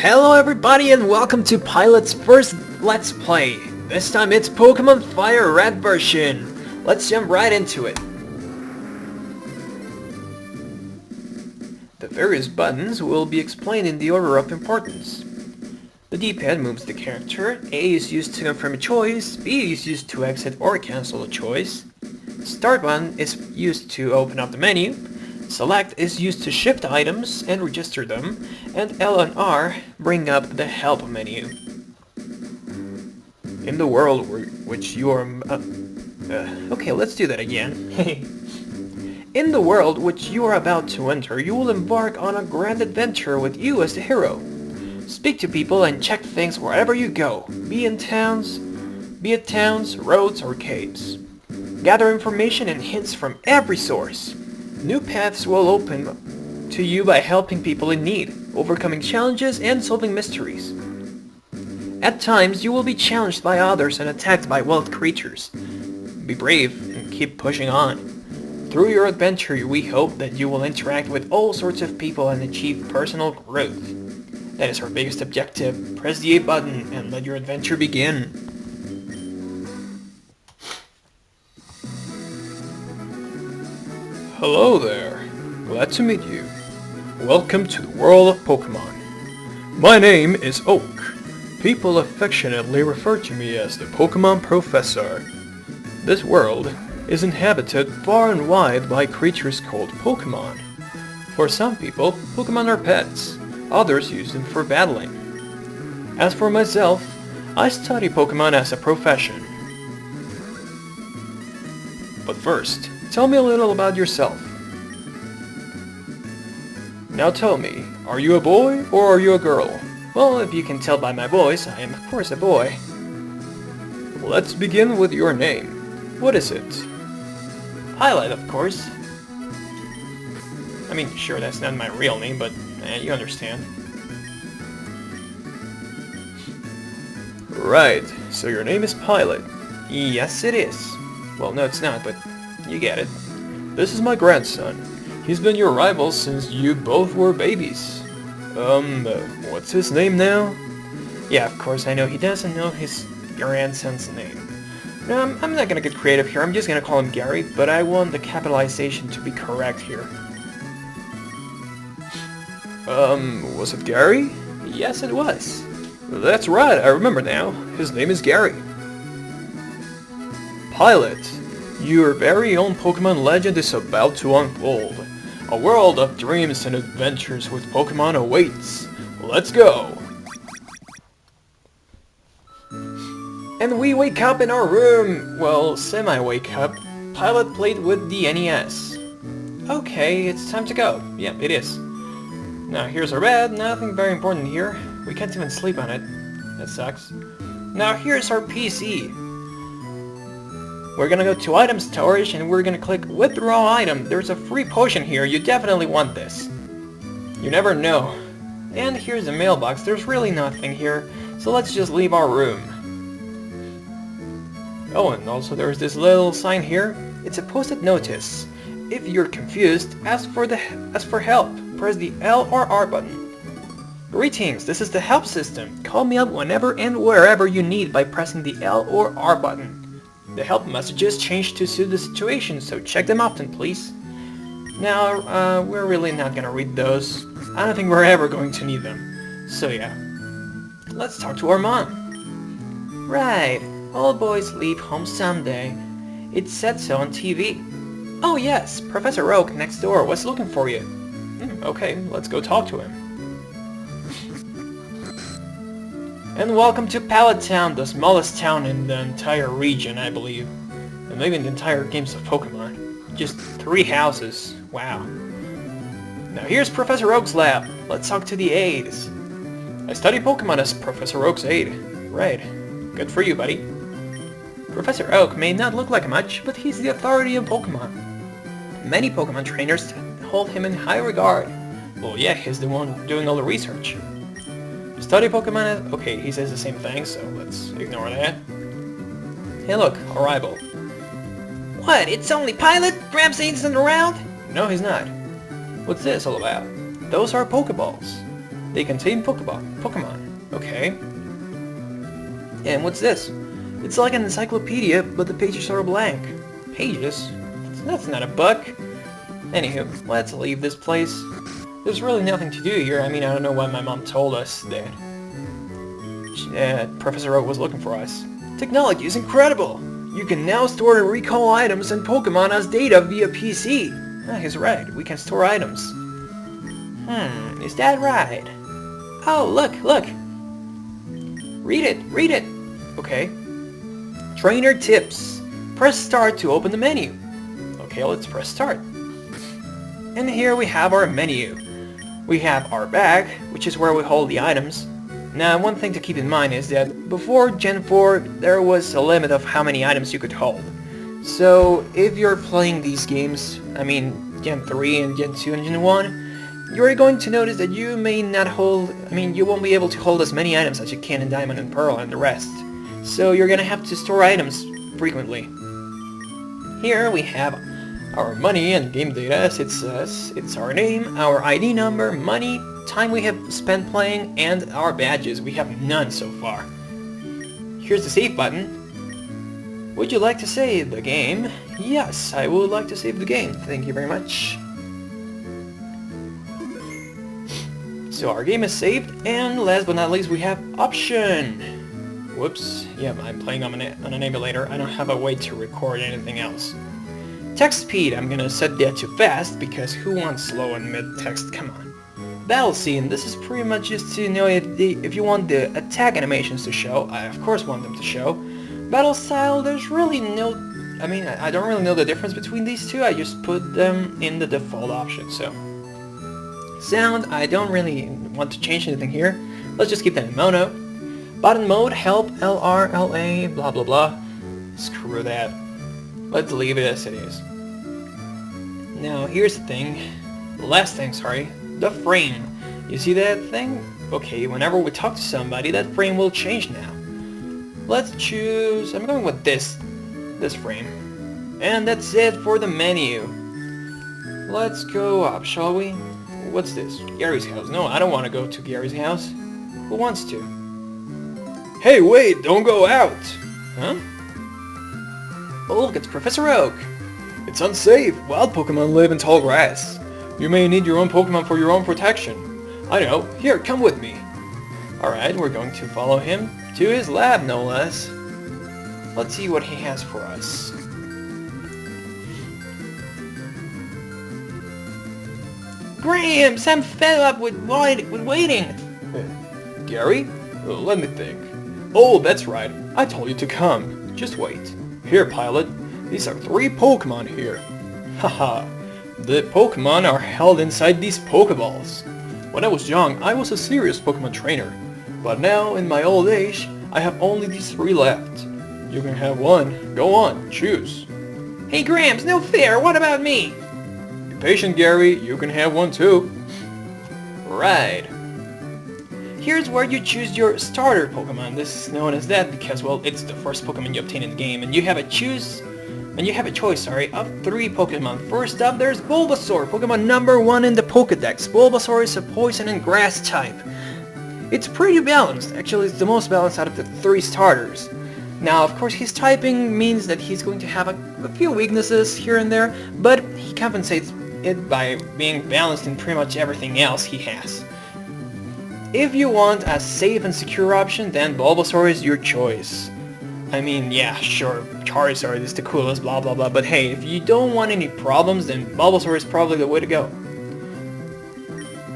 Hello everybody and welcome to Pilot's first Let's Play. This time it's Pokemon Fire Red version. Let's jump right into it. The various buttons will be explained in the order of importance. The D-pad moves the character, A is used to confirm a choice, B is used to exit or cancel a choice, Start button is used to open up the menu, Select is used to shift items and register them, and L and R bring up the help menu. In the world which you are... okay, let's do that again. In the world which you are about to enter, you will embark on a grand adventure with you as the hero. Speak to people and check things wherever you go, be it towns, roads, or caves. Gather information and hints from every source. New paths will open to you by helping people in need, overcoming challenges, and solving mysteries. At times, you will be challenged by others and attacked by wild creatures. Be brave and keep pushing on. Through your adventure, we hope that you will interact with all sorts of people and achieve personal growth. That is our biggest objective. Press the A button and let your adventure begin. Hello there. Glad to meet you. Welcome to the world of Pokemon. My name is Oak. People affectionately refer to me as the Pokemon Professor. This world is inhabited far and wide by creatures called Pokemon. For some people, Pokemon are pets. Others use them for battling. As for myself, I study Pokemon as a profession. But first, tell me a little about yourself. Now tell me, are you a boy or are you a girl? Well, if you can tell by my voice, I am of course a boy. Let's begin with your name. What is it? Pilot, of course. I mean, sure, that's not my real name, but you understand. Right, so your name is Pilot. Yes, it is. Well, no, it's not, but you get it. This is my grandson. He's been your rival since you both were babies. What's his name now? Yeah, of course, I know he doesn't know his grandson's name. No, I'm not gonna get creative here, I'm just gonna call him Gary, but I want the capitalization to be correct here. Was it Gary? Yes, it was. That's right, I remember now. His name is Gary. Pilot, your very own Pokemon legend is about to unfold. A world of dreams and adventures with Pokemon awaits. Let's go! And we wake up in our room. Well, semi-wake up. Pilot played with the NES. Okay, it's time to go. Yep, it is. Now here's our bed. Nothing very important here. We can't even sleep on it. That sucks. Now here's our PC. We're gonna go to item storage and we're gonna click withdraw item. There's a free potion here, you definitely want this. You never know. And here's the mailbox, there's really nothing here, so let's just leave our room. Oh, and also there's this little sign here. It's a post-it notice. If you're confused, ask for help. Press the L or R button. Greetings, this is the help system. Call me up whenever and wherever you need by pressing the L or R button. The help messages change to suit the situation, so check them often, please. Now, we're really not gonna read those. I don't think we're ever going to need them. So yeah. Let's talk to our mom. Right. All boys leave home someday. It said so on TV. Oh yes, Professor Oak next door was looking for you. Okay, let's go talk to him. And welcome to Pallet Town, the smallest town in the entire region, I believe. And maybe in the entire games of Pokemon. Just 3 houses. Wow. Now here's Professor Oak's lab. Let's talk to the aides. I study Pokemon as Professor Oak's aide. Right. Good for you, buddy. Professor Oak may not look like much, but he's the authority of Pokemon. Many Pokemon trainers hold him in high regard. Well, yeah, he's the one doing all the research. Study Pokemon... Okay, he says the same thing, so let's ignore that. Hey look, arrival. What? It's only Pilot? Gramps isn't around? No, he's not. What's this all about? Those are Pokeballs. They contain Pokemon. Okay. And what's this? It's like an encyclopedia, but the pages are blank. Pages? That's not a book. Anywho, let's leave this place. There's really nothing to do here. I mean, I don't know why my mom told us that Professor Oak was looking for us. Technology is incredible! You can now store and recall items and Pokemon as data via PC. Ah, he's right. We can store items. Is that right? Oh, look! Read it! Okay. Trainer tips. Press start to open the menu. Okay, let's press start. And here we have our menu. We have our bag, which is where we hold the items. Now, one thing to keep in mind is that before Gen 4, there was a limit of how many items you could hold. So, if you're playing these games, I mean Gen 3 and Gen 2 and Gen 1, you're going to notice that you may not hold, you won't be able to hold as many items as you can in Diamond and Pearl and the rest. So you're gonna have to store items frequently. Here we have our money and game data, as it says. It's our name, our ID number, money, time we have spent playing, and our badges. We have none so far. Here's the save button. Would you like to save the game? Yes, I would like to save the game. Thank you very much. So our game is saved, and last but not least we have option. Whoops, yeah, I'm playing on an emulator. I don't have a way to record anything else. Text speed, I'm gonna set that to fast, because who wants slow and mid-text? Come on. Battle scene, this is pretty much just to know if you want the attack animations to show. I of course want them to show. Battle style, there's really no... I don't really know the difference between these two. I just put them in the default option, so... Sound, I don't really want to change anything here. Let's just keep that in mono. Button mode, help, LR, LA, blah blah blah. Screw that. Let's leave it as it is. Now, here's the thing. The last thing, sorry. The frame. You see that thing? Okay, whenever we talk to somebody, that frame will change now. Let's choose... I'm going with this frame. And that's it for the menu. Let's go up, shall we? What's this? Gary's house. No, I don't want to go to Gary's house. Who wants to? Hey, wait! Don't go out! Huh? Oh, look, it's Professor Oak! It's unsafe! Wild Pokemon live in tall grass. You may need your own Pokemon for your own protection. I know. Here, come with me. Alright, we're going to follow him to his lab, no less. Let's see what he has for us. Gramps, I'm fed up with waiting. Gary? Let me think. Oh, that's right. I told you to come. Just wait. Here, pilot. These are 3 Pokemon here. Haha. The Pokemon are held inside these Pokeballs. When I was young, I was a serious Pokemon trainer. But now, in my old age, I have only these 3 left. You can have one. Go on, choose. Hey Gramps, no fair. What about me? Be patient, Gary. You can have one too. Right. Here's where you choose your starter Pokemon. This is known as that because, well, it's the first Pokemon you obtain in the game, and you have a choice of 3 Pokemon. First up, there's Bulbasaur, Pokemon number 1 in the Pokedex. Bulbasaur is a poison and grass type. It's pretty balanced. Actually, it's the most balanced out of the 3 starters. Now, of course, his typing means that he's going to have a few weaknesses here and there, but he compensates it by being balanced in pretty much everything else he has. If you want a safe and secure option, then Bulbasaur is your choice. Yeah, sure, Charizard is the coolest, blah blah blah, but hey, if you don't want any problems, then Bulbasaur is probably the way to go.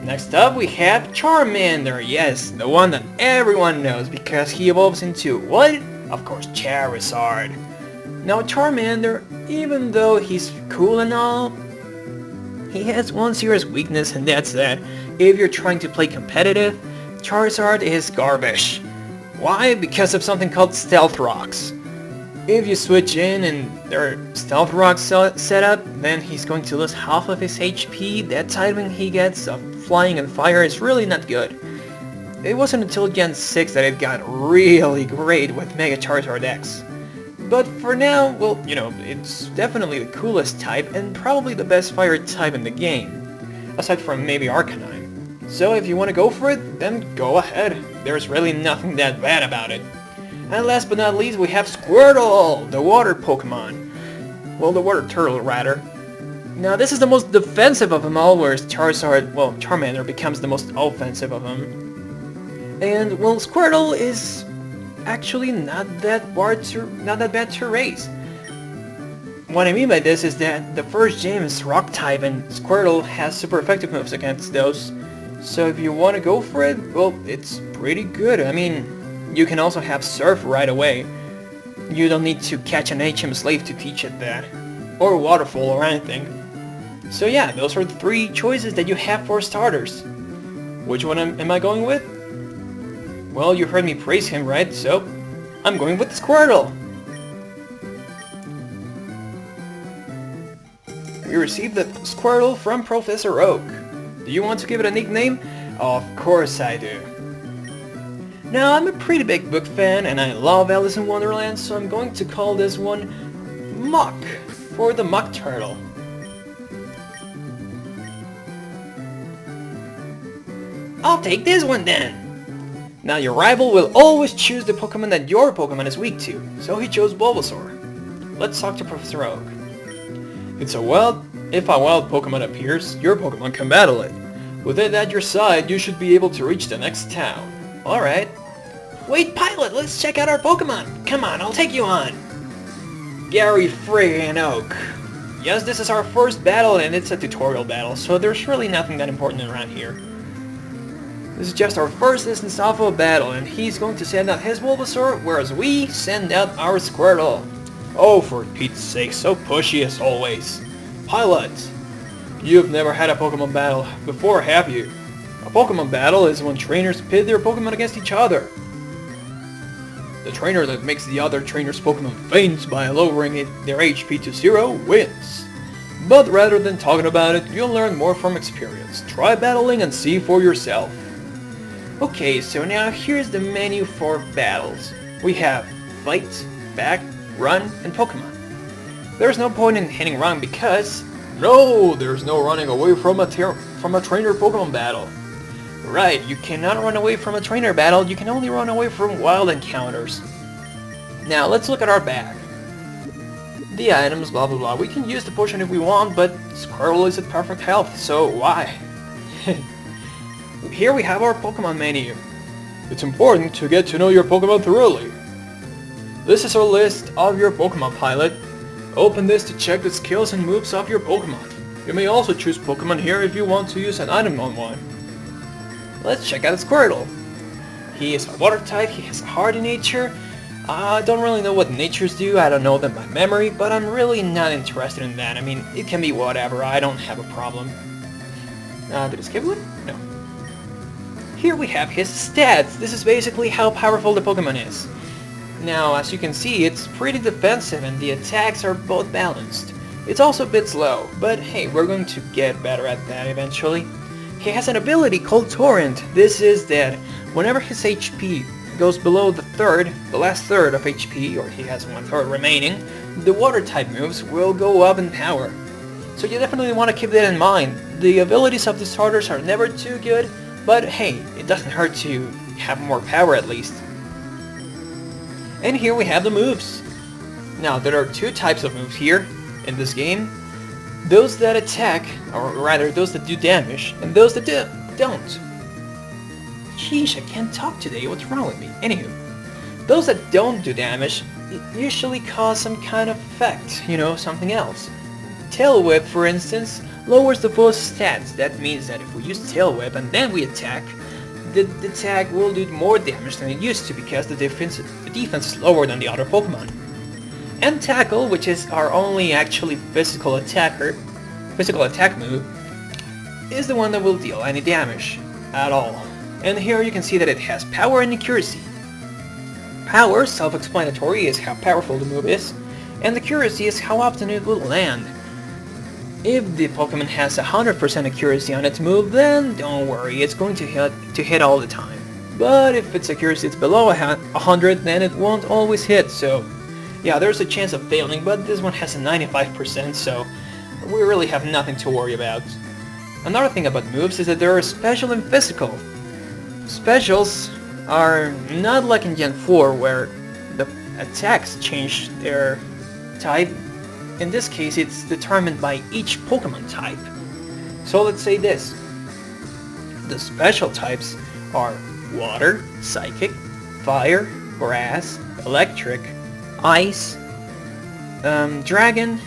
Next up, we have Charmander, yes, the one that everyone knows, because he evolves into what? Of course, Charizard. Now Charmander, even though he's cool and all, he has one serious weakness, and that's that if you're trying to play competitive, Charizard is garbage. Why? Because of something called Stealth Rocks. If you switch in and there are Stealth Rocks set up, then he's going to lose half of his HP. That typing he gets of flying and fire is really not good. It wasn't until Gen 6 that it got really great with Mega Charizard X. But for now, well, it's definitely the coolest type and probably the best fire type in the game. Aside from maybe Arcanine. So if you want to go for it, then go ahead. There's really nothing that bad about it. And last but not least, we have Squirtle, the water Pokemon. Well, the water turtle, rather. Now, this is the most defensive of them all, whereas Charmander becomes the most offensive of them. And, well, Squirtle is actually not that bad to raise. What I mean by this is that the first gym is Rock type, and Squirtle has super effective moves against those. So if you want to go for it, well, it's pretty good. I mean, you can also have Surf right away. You don't need to catch an HM slave to teach it that. Or Waterfall or anything. So yeah, those are the 3 choices that you have for starters. Which one am I going with? Well, you heard me praise him, right? So, I'm going with Squirtle! We received the Squirtle from Professor Oak. Do you want to give it a nickname? Of course I do. Now, I'm a pretty big book fan, and I love Alice in Wonderland, so I'm going to call this one Muck, for the Muck Turtle. I'll take this one then! Now your rival will always choose the Pokemon that your Pokemon is weak to, so he chose Bulbasaur. Let's talk to Professor Oak. If a wild Pokemon appears, your Pokemon can battle it. With it at your side, you should be able to reach the next town. Alright. Wait, Pilot, let's check out our Pokemon! Come on, I'll take you on! Gary friggin' Oak. Yes, this is our first battle and it's a tutorial battle, so there's really nothing that important around here. This is just our first instance of a battle, and he's going to send out his Bulbasaur, whereas we send out our Squirtle. Oh, for Pete's sake, so pushy as always. Pilot, you've never had a Pokemon battle before, have you? A Pokemon battle is when trainers pit their Pokemon against each other. The trainer that makes the other trainer's Pokemon faint by lowering their HP to 0 wins. But rather than talking about it, you'll learn more from experience. Try battling and see for yourself. Okay, so now here's the menu for battles. We have Fight, Back, Run, and Pokemon. There's no point in hitting run because... No, there's no running away from a trainer Pokemon battle. Right, you cannot run away from a trainer battle, you can only run away from wild encounters. Now, let's look at our bag. The items, blah blah blah, we can use the potion if we want, but Squirtle is at perfect health, so why? Here we have our Pokemon menu. It's important to get to know your Pokemon thoroughly. This is our list of your Pokemon, Pilot. Open this to check the skills and moves of your Pokemon. You may also choose Pokemon here if you want to use an item on one. Let's check out Squirtle. He is a water type, he has a hardy nature. I don't really know what natures do, I don't know them by memory, but I'm really not interested in that. I mean, it can be whatever, I don't have a problem. Did I skip one? No. Here we have his stats. This is basically how powerful the Pokemon is. Now, as you can see, it's pretty defensive and the attacks are both balanced. It's also a bit slow, but hey, we're going to get better at that eventually. He has an ability called Torrent. This is that whenever his HP goes below the last third of HP, or he has 1/3 remaining, the water type moves will go up in power. So you definitely want to keep that in mind. The abilities of the starters are never too good, but hey, it doesn't hurt to have more power at least. And here we have the moves. Now, there are 2 types of moves here in this game. Those that attack, or rather those that do damage, and those that don't. Sheesh, I can't talk today, what's wrong with me? Anywho, those that don't do damage usually cause some kind of effect, you know, something else. Tail Whip, for instance, lowers the foe's stats. That means that if we use Tail Whip and then we attack, the attack will do more damage than it used to because the defense is lower than the other Pokemon. And Tackle, which is our only actually physical attack move, is the one that will deal any damage at all. And here you can see that it has power and accuracy. Power, self-explanatory, is how powerful the move is, and accuracy is how often it will land. If the Pokemon has 100% accuracy on its move, then don't worry, it's going to hit all the time. But if its accuracy is below 100, then it won't always hit, so yeah, there's a chance of failing, but this one has a 95%, so we really have nothing to worry about. Another thing about moves is that there are special and physical. Specials are not like in Gen 4 where the attacks change their type. In this case, it's determined by each Pokemon type. So let's say this. The special types are Water, Psychic, Fire, Grass, Electric, Ice, Dragon,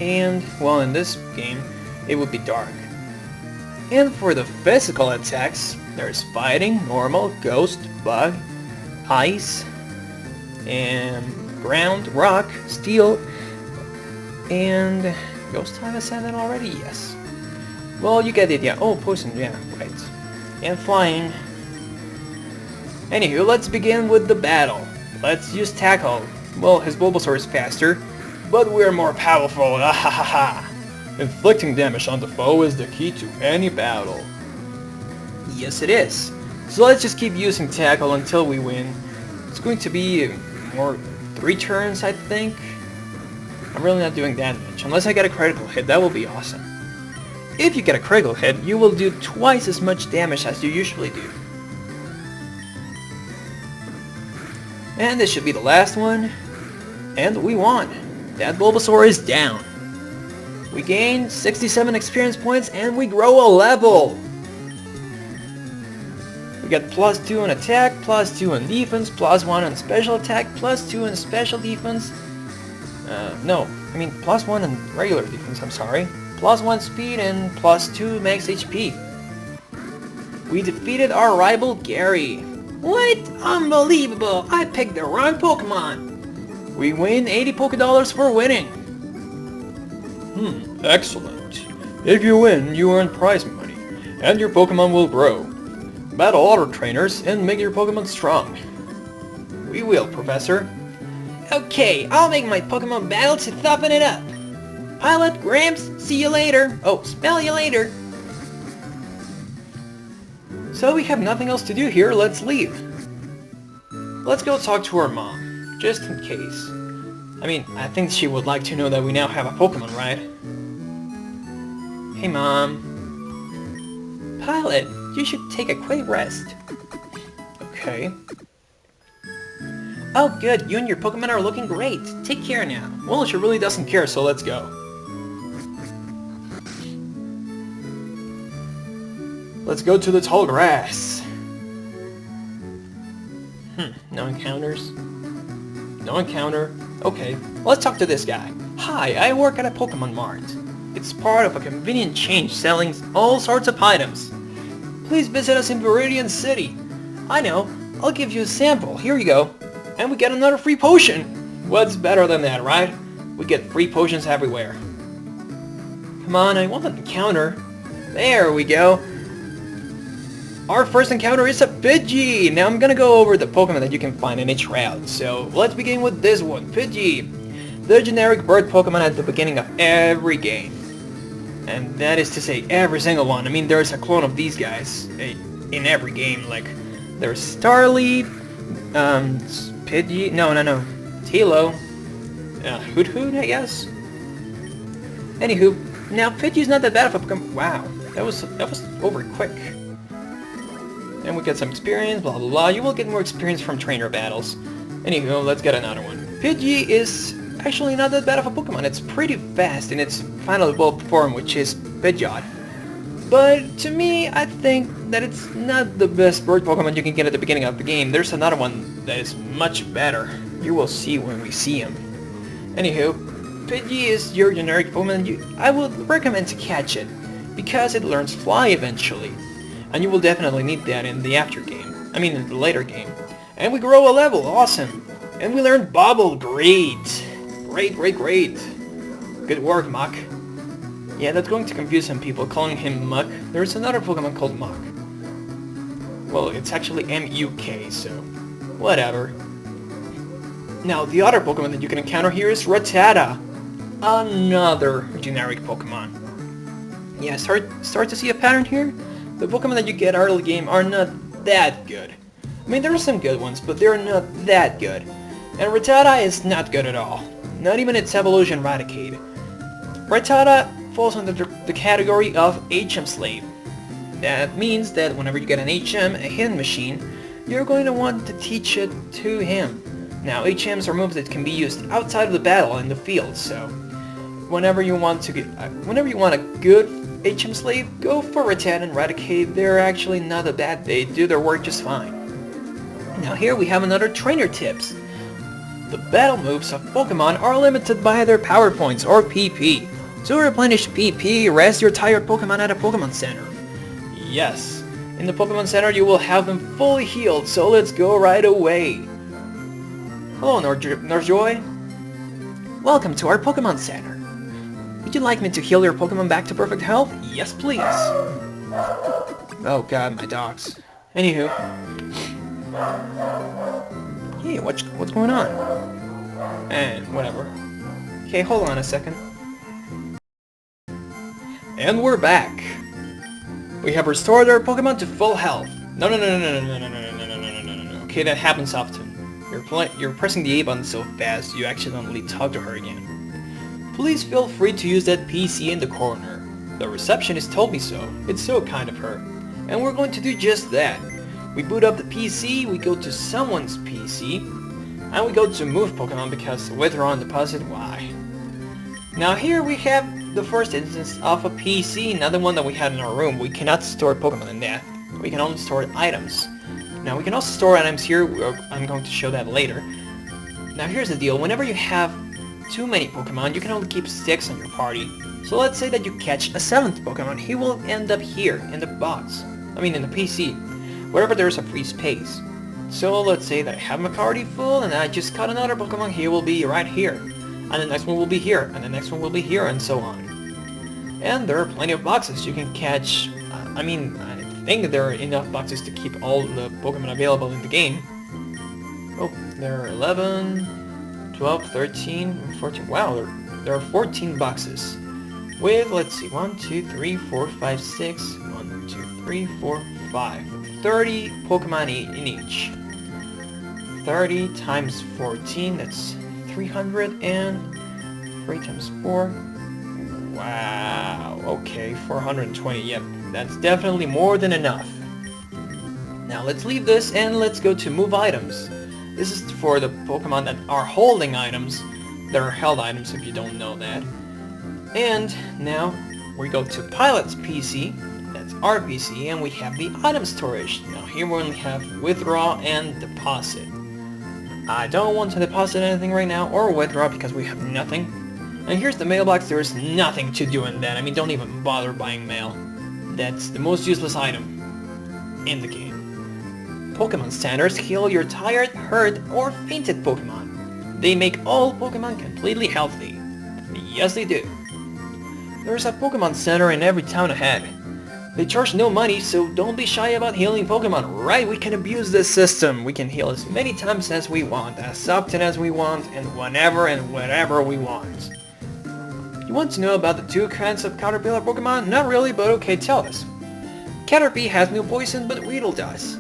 and, well, in this game, it would be Dark. And for the physical attacks, there's Fighting, Normal, Ghost, Bug, Ice, and Ground, Rock, Steel, and Ghost type, I said that already? Yes. Well, you get the idea. Oh, Poison, yeah, right. And Flying. Anywho, let's begin with the battle. Let's use Tackle. Well, his Bulbasaur is faster, but we're more powerful, ahahaha. Inflicting damage on the foe is the key to any battle. Yes, it is. So let's just keep using Tackle until we win. It's going to be more 3 turns, I think. I'm really not doing that much, unless I get a critical hit. That will be awesome. If you get a critical hit, you will do twice as much damage as you usually do. And this should be the last one. And we won. That Bulbasaur is down. We gain 67 experience points and we grow a level. We get +2 in attack, +2 in defense, +1 in special attack, +2 in special defense. No, I mean +1 in regular defense, I'm sorry. +1 speed and +2 max HP. We defeated our rival Gary. What? Unbelievable! I picked the wrong Pokemon! We win 80 Pokedollars for winning. Excellent. If you win, you earn prize money, and your Pokemon will grow. Battle other trainers and make your Pokemon strong. We will, Professor. Okay, I'll make my Pokemon battle to toughen it up. Pilot, Gramps, see you later. Oh, smell you later. So we have nothing else to do here, let's leave. Let's go talk to our mom, just in case. I mean, I think she would like to know that we now have a Pokemon, right? Hey, Mom. Pilot, you should take a quick rest. Okay. Oh, good. You and your Pokemon are looking great. Take care now. Well, she really doesn't care, so let's go. Let's go to the tall grass. No encounters. No encounter. Okay, let's talk to this guy. Hi, I work at a Pokemon Mart. It's part of a convenient chain selling all sorts of items. Please visit us in Viridian City. I know, I'll give you a sample. Here you go. And we get another free potion. What's better than that, right? We get free potions everywhere. Come on, I want an encounter. There we go. Our first encounter is a Pidgey! Now I'm gonna go over the Pokemon that you can find in each route. So let's begin with this one, Pidgey. The generic bird Pokemon at the beginning of every game. And that is to say every single one. I mean, there's a clone of these guys in every game. Like, there's Starly, Pidgey, no, Tilo, Hoot, I guess. Anywho, now Pidgey's not that bad of a Pokemon. Wow, that was over quick. And we get some experience, blah blah blah. You will get more experience from trainer battles. Anywho, let's get another one. Pidgey is actually not that bad of a Pokemon. It's pretty fast in its final evolved form, which is Pidgeot. But to me, I think that it's not the best bird Pokemon you can get at the beginning of the game. There's another one that is much better. You will see when we see him. Anywho, Pidgey is your generic Pokemon. I would recommend to catch it, because it learns Fly eventually. And you will definitely need that in the after game. I mean, in the later game. And we grow a level, awesome. And we learn Bobble, great. Great. Good work, Muck. Yeah, that's going to confuse some people calling him Muck. There's another Pokemon called Muck. Well, it's actually M-U-K, so whatever. Now, the other Pokemon that you can encounter here is Rattata. Another generic Pokemon. Yeah, start to see a pattern here? The Pokemon that you get early game are not that good. I mean, there are some good ones, but they're not that good. And Rattata is not good at all. Not even its evolution Raticate. Rattata falls under the category of HM Slave. That means that whenever you get an HM, a hidden machine, you're going to want to teach it to him. Now, HMs are moves that can be used outside of the battle in the field, so whenever you want a good HM Slave, go for Rattata and Raticate. They're actually not a bad, they do their work just fine. Now here we have another trainer tips. The battle moves of Pokemon are limited by their power points, or PP. To replenish PP, rest your tired Pokemon at a Pokemon Center. Yes, in the Pokemon Center you will have them fully healed, so let's go right away. Hello, Norjoy. Welcome to our Pokemon Center. Would you like me to heal your Pokemon back to perfect health? Yes, please. Oh god, my dogs. Anywho. Hey, what's going on? Whatever. Okay, hold on a second. And we're back. We have restored our Pokemon to full health. No. Okay, that happens often. You're pressing the A button so fast you accidentally talk to her again. Please feel free to use that PC in the corner. The receptionist told me so. It's so kind of her. And we're going to do just that. We boot up the PC, we go to someone's PC, and we go to move Pokemon because withdraw and deposit, why? Now here we have the first instance of a PC, not the one that we had in our room. We cannot store Pokemon in that. We can only store items. Now we can also store items here, I'm going to show that later. Now here's the deal, whenever you have too many Pokemon, you can only keep 6 on your party. So let's say that you catch a 7th Pokemon, he will end up here, in the box. I mean in the PC, wherever there's a free space. So let's say that I have my party full and I just caught another Pokemon, he will be right here. And the next one will be here, and the next one will be here, and so on. And there are plenty of boxes you can catch. I think there are enough boxes to keep all the Pokemon available in the game. Oh, there are 11, 12, 13, 14, wow, there are 14 boxes. With, let's see, 1, 2, 3, 4, 5, 6, 1, 2, 3, 4, 5. 30 Pokemon in each. 30 times 14, that's 300, and 3 times 4. Wow, okay, 420, yep, that's definitely more than enough. Now let's leave this and let's go to move items. This is for the Pokemon that are holding items. There are held items if you don't know that. And now we go to Pilot's PC, that's our PC, and we have the item storage. Now here we only have withdraw and deposit. I don't want to deposit anything right now or withdraw because we have nothing. And here's the mailbox, there's nothing to do in that. I mean, don't even bother buying mail. That's the most useless item in the game. Pokemon Centers heal your tired, hurt, or fainted Pokemon. They make all Pokemon completely healthy. Yes, they do. There's a Pokemon Center in every town ahead. They charge no money, so don't be shy about healing Pokemon, right? We can abuse this system. We can heal as many times as we want, as often as we want, and whenever and wherever we want. You want to know about the 2 kinds of Caterpillar Pokemon? Not really, but okay, tell us. Caterpie has no poison, but Weedle does.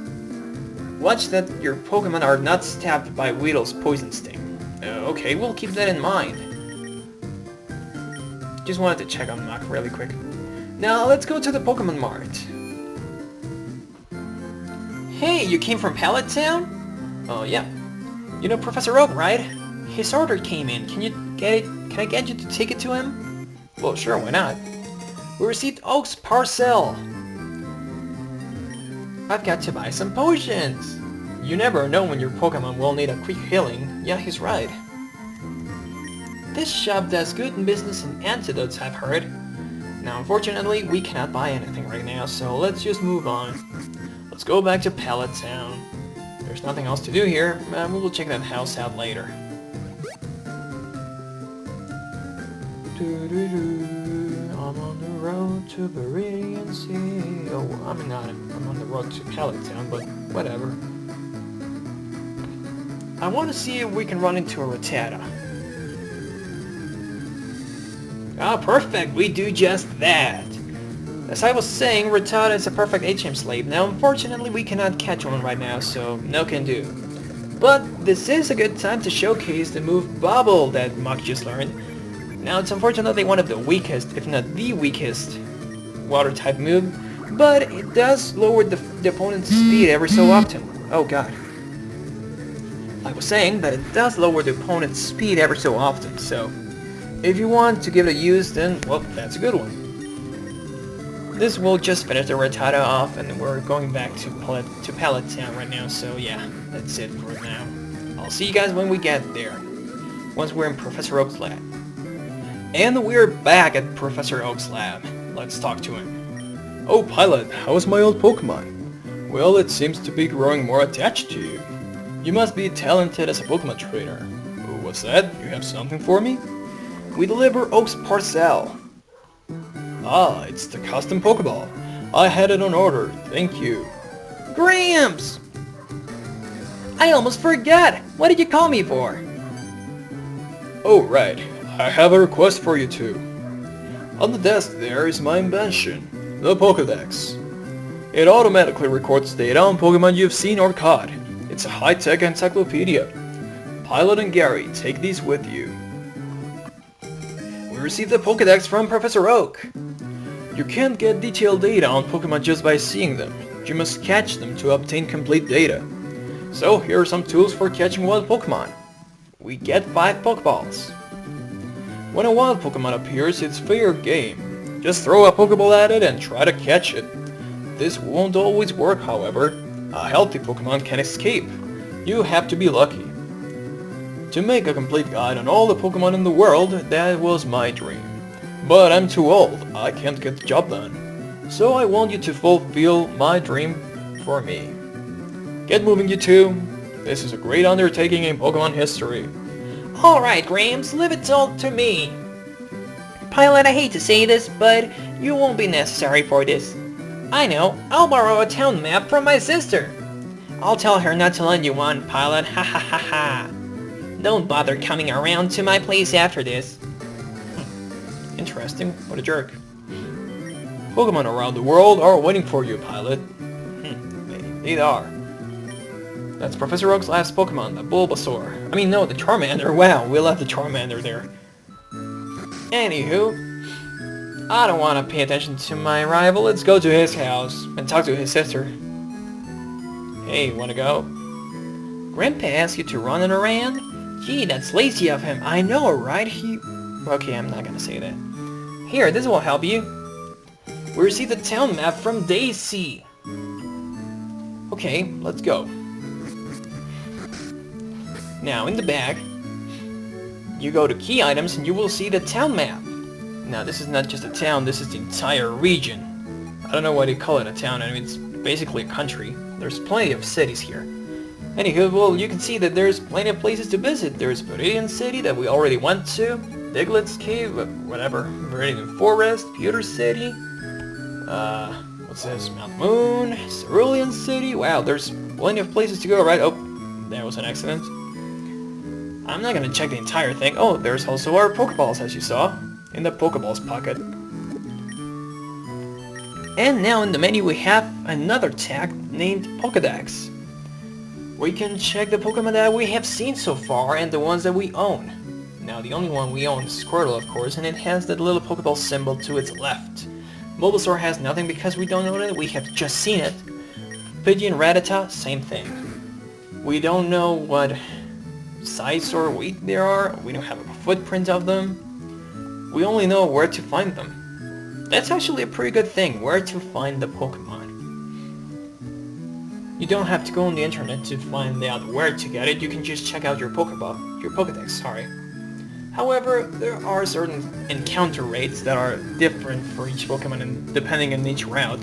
Watch that your Pokemon are not stabbed by Weedle's poison sting. Okay, we'll keep that in mind. Just wanted to check on Mach really quick. Now let's go to the Pokemon Mart. Hey, you came from Pallet Town? Oh yeah. You know Professor Oak, right? His order came in. Can you get it? Can I get you to take it to him? Well, sure, why not? We received Oak's Parcel. I've got to buy some potions. You never know when your Pokemon will need a quick healing. Yeah, he's right. This shop does good business in antidotes, I've heard. Now, unfortunately, we cannot buy anything right now, so let's just move on. Let's go back to Pallet Town. There's nothing else to do here. We will check that house out later. I'm on the road to Viridian City. Oh, I'm not. I'm on the road to Pallet Town, but whatever. I want to see if we can run into a Rattata. Ah, perfect! We do just that! As I was saying, Rattata is a perfect HM slave. Now, unfortunately, we cannot catch one right now, so no can do. But this is a good time to showcase the move Bubble that Mach just learned. Now it's unfortunately one of the weakest, if not the weakest, water type move, but it does lower the opponent's speed every so often. Oh god. I was saying that it does lower the opponent's speed every so often, so if you want to give it a use, then, well, that's a good one. This will just finish the Rattata off, and we're going back to Pallet Town right now, so yeah, that's it for now. I'll see you guys when we get there, once we're in Professor Oak's lab. And we're back at Professor Oak's lab. Let's talk to him. Oh, Pilot, how's my old Pokemon? Well, it seems to be growing more attached to you. You must be talented as a Pokemon trainer. Oh, what's that? You have something for me? We deliver Oak's Parcel. Ah, it's the custom Pokeball. I had it on order, thank you. Gramps! I almost forgot! What did you call me for? Oh, right. I have a request for you too. On the desk there is my invention, the Pokedex. It automatically records data on Pokemon you've seen or caught. It's a high-tech encyclopedia. Pilot and Gary, take these with you. We received the Pokedex from Professor Oak. You can't get detailed data on Pokemon just by seeing them. You must catch them to obtain complete data. So here are some tools for catching wild Pokemon. We get 5 Pokeballs. When a wild Pokemon appears, it's fair game. Just throw a Pokeball at it and try to catch it. This won't always work, however. A healthy Pokemon can escape. You have to be lucky. To make a complete guide on all the Pokemon in the world, that was my dream. But I'm too old, I can't get the job done. So I want you to fulfill my dream for me. Get moving, you two. This is a great undertaking in Pokemon history. Alright, Gramps, leave it all to me. Pilot, I hate to say this, but you won't be necessary for this. I know, I'll borrow a town map from my sister. I'll tell her not to lend you one, Pilot, ha ha ha ha. Don't bother coming around to my place after this. Interesting, what a jerk. Pokemon around the world are waiting for you, Pilot. They are. That's Professor Oak's last Pokemon, the Bulbasaur. I mean, no, the Charmander. Wow, we left the Charmander there. Anywho, I don't want to pay attention to my rival. Let's go to his house and talk to his sister. Hey, wanna go? Grandpa asked you to run and around? Gee, that's lazy of him. I know, right? Okay, I'm not gonna say that. Here, this will help you. We received the town map from Daisy. Okay, let's go. Now, in the bag, you go to key items and you will see the town map. Now, this is not just a town, this is the entire region. I don't know why they call it a town, I mean, it's basically a country. There's plenty of cities here. Anywho, well, you can see that there's plenty of places to visit. There's Viridian City that we already went to, Diglett's Cave, whatever, Viridian Forest, Pewter City, what's this, Mount Moon, Cerulean City. Wow, there's plenty of places to go, right? Oh, that was an accident. I'm not gonna check the entire thing. Oh, there's also our Pokeballs, as you saw, in the Pokeballs pocket. And now in the menu we have another tag named Pokedex. We can check the Pokemon that we have seen so far and the ones that we own. Now the only one we own is Squirtle, of course, and it has that little Pokeball symbol to its left. Bulbasaur has nothing because we don't own it, we have just seen it. Pidgey and Rattata, same thing. We don't know what size or weight they are, we don't have a footprint of them. We only know where to find them. That's actually a pretty good thing, where to find the Pokemon. You don't have to go on the internet to find out where to get it, you can just check out your Pokedex, sorry. However, there are certain encounter rates that are different for each Pokemon and depending on each route.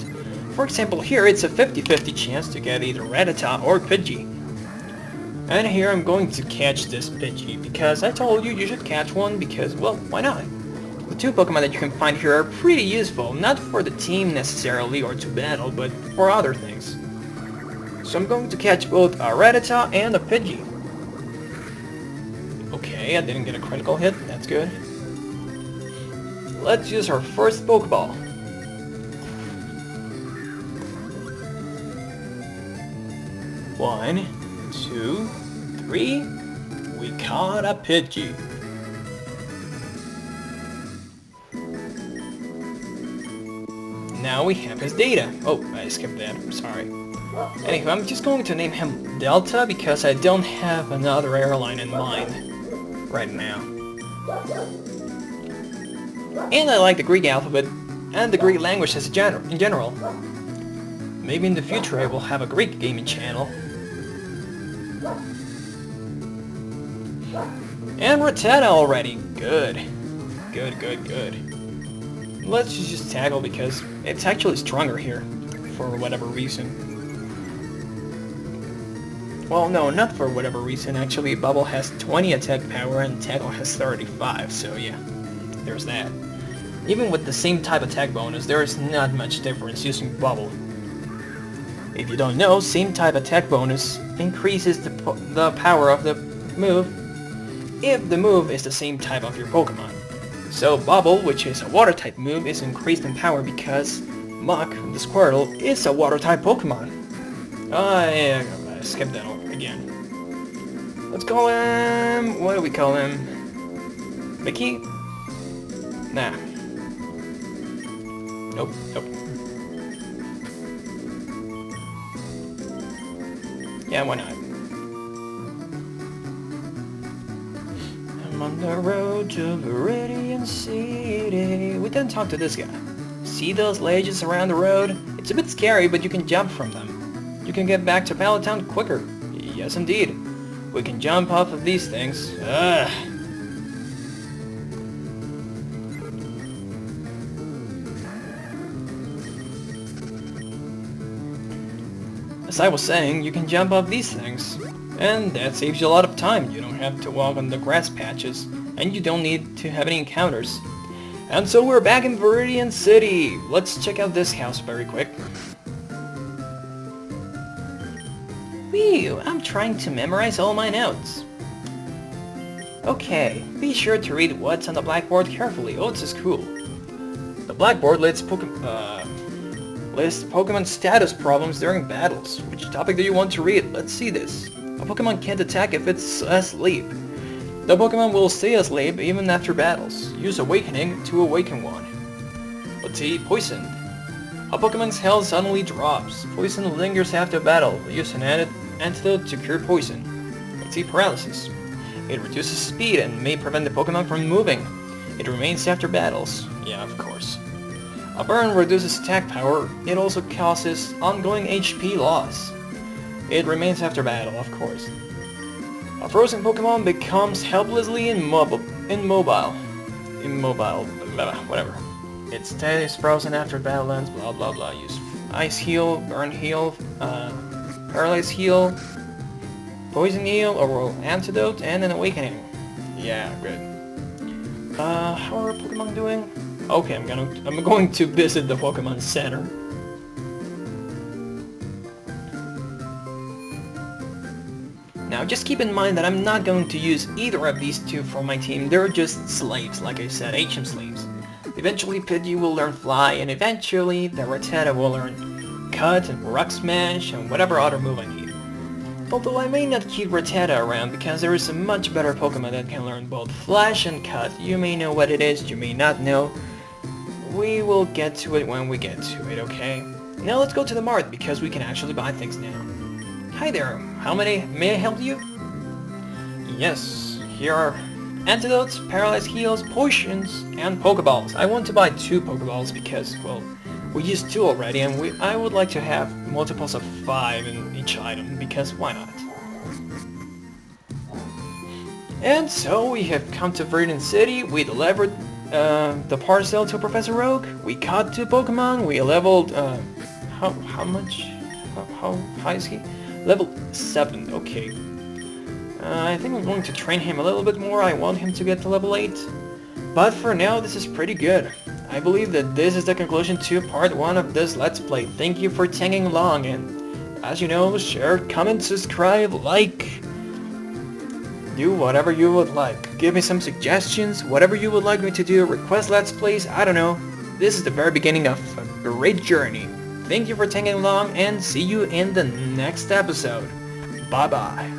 For example, here it's a 50-50 chance to get either Rattata or Pidgey. And here I'm going to catch this Pidgey, because I told you you should catch one because, well, why not? The 2 Pokemon that you can find here are pretty useful, not for the team necessarily or to battle, but for other things. So I'm going to catch both a Rattata and a Pidgey. Okay, I didn't get a critical hit, that's good. Let's use our first Pokeball. One, 2, 3, we caught a Pidgey. now we have his data. Oh, I skipped that, I'm sorry. Anyway, I'm just going to name him Delta because I don't have another airline in mind right now. And I like the Greek alphabet and the Greek language in general. Maybe in the future I will have a Greek gaming channel. And Rattata already. Good. Good. Let's just tackle because it's actually stronger here, for whatever reason. Well, no, not for whatever reason. Actually, Bubble has 20 attack power and Tackle has 35, so yeah, there's that. Even with the same type attack bonus, there is not much difference using Bubble. If you don't know, same type attack bonus increases the power of the move if the move is the same type of your Pokemon. So Bubble, which is a water type move, is increased in power because Mach, the Squirtle, is a water type Pokemon. Yeah, I skipped that again. Let's call him... what do we call him? Mickey? Nah. Nope. Yeah, why not? I'm on the road to Viridian City. We didn't talk to this guy. See those ledges around the road? It's a bit scary, but you can jump from them. You can get back to Pallet quicker. Yes, indeed. We can jump off of these things. Ugh. As I was saying, you can jump off these things. And that saves you a lot of time. You don't have to walk on the grass patches. And you don't need to have any encounters. And so we're back in Viridian City. Let's check out this house very quick. Whew, I'm trying to memorize all my notes. Okay, be sure to read what's on the blackboard carefully. Oh, this is cool. The blackboard lists Pokemon status problems during battles. Which topic do you want to read? Let's see this. A Pokemon can't attack if it's asleep. The Pokemon will stay asleep even after battles. Use Awakening to awaken one. Let's see, Poison. A Pokemon's health suddenly drops. Poison lingers after battle. Use an antidote to cure poison. Let's see, Paralysis. It reduces speed and may prevent the Pokemon from moving. It remains after battles. Yeah, of course. A burn reduces attack power. It also causes ongoing HP loss. It remains after battle, of course. A frozen Pokemon becomes helplessly immobile, whatever. Its state is frozen after battle ends, blah blah blah. Use Ice Heal, Burn Heal, Paralyze Heal, Poison Heal, or Antidote, and an Awakening. Yeah, good. How are Pokemon doing? Okay, I'm going to visit the Pokemon Center. Now just keep in mind that I'm not going to use either of these two for my team. They're just slaves, like I said, HM slaves. Eventually Pidgey will learn Fly, and eventually the Rattata will learn Cut and Rock Smash and whatever other move I need. Although I may not keep Rattata around because there is a much better Pokemon that can learn both Flash and Cut. You may know what it is, you may not know. We will get to it when we get to it, okay? Now let's go to the mart because we can actually buy things now. Hi there, may I help you? Yes, here are antidotes, paralyzed heals, potions, and Pokeballs. I want to buy 2 Pokeballs because, well, we used 2 already, and I would like to have multiples of 5 in each item, because why not? And so we have come to Viridian City. We delivered the parcel to Professor Oak. We caught 2 Pokemon. We leveled, how high is he? Level 7, okay. I think I'm going to train him a little bit more. I want him to get to level 8. But for now, this is pretty good. I believe that this is the conclusion to part 1 of this Let's Play. Thank you for tagging along, and as you know, share, comment, subscribe, like. Do whatever you would like. Give me some suggestions, whatever you would like me to do, request Let's Plays, I don't know. This is the very beginning of a great journey. Thank you for tagging along, and see you in the next episode. Bye-bye.